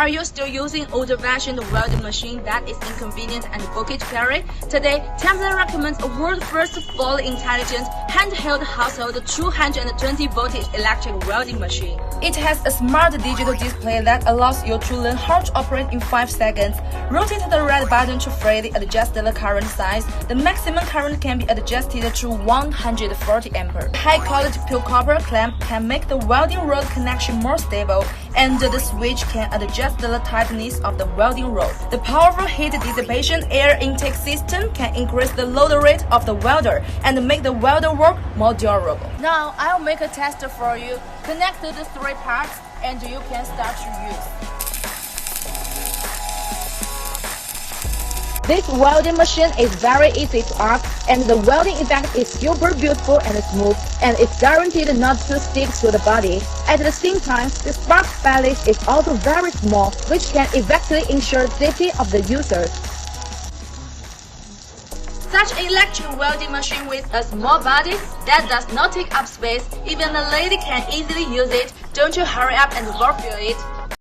Are you still using old-fashioned welding machine that is inconvenient and bulky to carry? Today, Templar recommends a world-first fully intelligent, handheld household 220-voltage electric welding machine. It has a smart digital display that allows you to learn how to operate in 5 seconds. Rotate the red button to freely adjust the current size. The maximum current can be adjusted to 140 amperes. High-quality pure copper clamp can make the welding rod connection more stable, and the switch can adjust the tightness of the welding rod. The powerful heat dissipation air intake system can increase the load rate of the welder and make the welder work more durable. Now, I'll make a test for you. Connect the 3 parts and you can start to use. This welding machine is very easy to arc, and the welding effect is super beautiful and smooth, and it's guaranteed not to stick to the body. At the same time, the spark spillage is also very small, which can effectively ensure safety of the user. Such an electric welding machine with a small body that does not take up space, even a lady can easily use it. Don't you hurry up and overfill it.